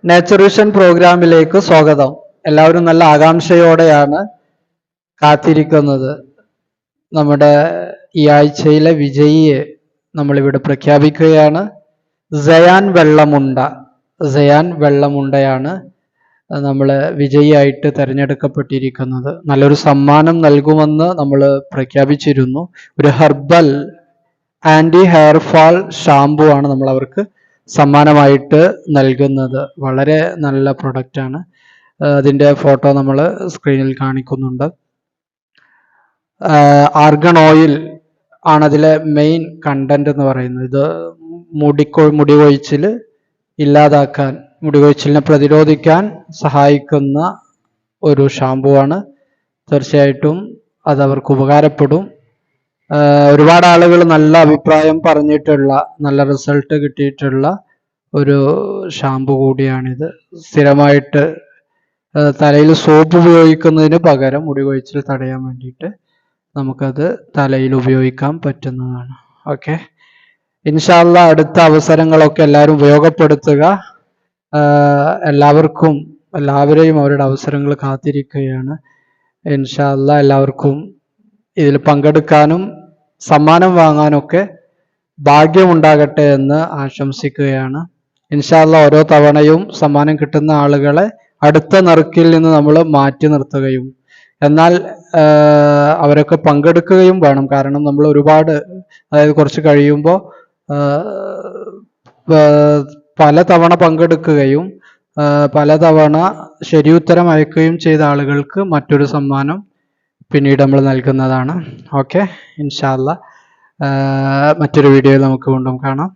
Nature vision പ്രോഗ്രാമിലേക്ക് സ്വാഗതം. എല്ലാവരും നല്ല ആകാംക്ഷയോടെയാണ് കാത്തിരിക്കുന്നത്. നമ്മുടെ ഈ ആഴ്ചയിലെ വിജയിയെ നമ്മളിവിടെ പ്രഖ്യാപിക്കുകയാണ്. സയാൻ വെള്ളമുണ്ടയാണ് നമ്മൾ വിജയിയായിട്ട് തിരഞ്ഞെടുക്കപ്പെട്ടിരിക്കുന്നത്. നല്ലൊരു സമ്മാനം നൽകുമെന്ന് നമ്മൾ പ്രഖ്യാപിച്ചിരുന്നു. ഒരു herbal anti hair fall shampoo ആണ് നമ്മൾ അവർക്ക് സമ്മാനമായിട്ട് നൽകുന്നത്. വളരെ നല്ല പ്രൊഡക്റ്റാണ്. അതിൻ്റെ ഫോട്ടോ നമ്മൾ സ്ക്രീനിൽ കാണിക്കുന്നുണ്ട്. ആർഗൺ ഓയിൽ ആണ് അതിലെ മെയിൻ കണ്ടന്റ് എന്ന് പറയുന്നത്. ഇത് മുടി കൊഴിച്ചിൽ ഇല്ലാതാക്കാൻ, മുടി കൊഴിച്ചിലിനെ പ്രതിരോധിക്കാൻ സഹായിക്കുന്ന ഒരു ഷാമ്പു ആണ്. തീർച്ചയായിട്ടും അത് അവർക്ക് ഉപകാരപ്പെടും. ഒരുപാട് ആളുകൾ നല്ല അഭിപ്രായം പറഞ്ഞിട്ടുള്ള, നല്ല റിസൾട്ട് കിട്ടിയിട്ടുള്ള ഒരു ഷാമ്പു കൂടിയാണിത്. സ്ഥിരമായിട്ട് തലയിൽ സോപ്പ് ഉപയോഗിക്കുന്നതിന് പകരം മുടി കൊഴിച്ചിൽ തടയാൻ വേണ്ടിയിട്ട് നമുക്കത് തലയിൽ ഉപയോഗിക്കാൻ പറ്റുന്നതാണ്. ഓക്കെ, ഇൻഷാ അല്ലാഹ് അടുത്ത അവസരങ്ങളൊക്കെ എല്ലാവരും ഉപയോഗപ്പെടുത്തുക. എല്ലാവരെയും അവരുടെ അവസരങ്ങൾ കാത്തിരിക്കുകയാണ്. ഇൻഷാ അല്ലാഹ് എല്ലാവർക്കും ഇതിൽ പങ്കെടുക്കാനും സമ്മാനം വാങ്ങാനൊക്കെ ഭാഗ്യമുണ്ടാകട്ടെ എന്ന് ആശംസിക്കുകയാണ്. ഇൻഷാ അല്ലാഹ് ഓരോ തവണയും സമ്മാനം കിട്ടുന്ന ആളുകളെ അടുത്ത നറുക്കിൽ നിന്ന് നമ്മൾ മാറ്റി നിർത്തുകയും, എന്നാൽ അവരൊക്കെ പങ്കെടുക്കുകയും വേണം. കാരണം നമ്മൾ അതായത് കുറച്ച് കഴിയുമ്പോൾ പലതവണ പങ്കെടുക്കുകയും പലതവണ ശരിയുത്തരം അയക്കുകയും ചെയ്ത ആളുകൾക്ക് മറ്റൊരു സമ്മാനം പിന്നീട് നമ്മൾ നൽകുന്നതാണ്. ഓക്കെ, ഇൻഷാ അല്ലാഹ് മറ്റൊരു വീഡിയോയിൽ നമുക്ക് വീണ്ടും കാണാം.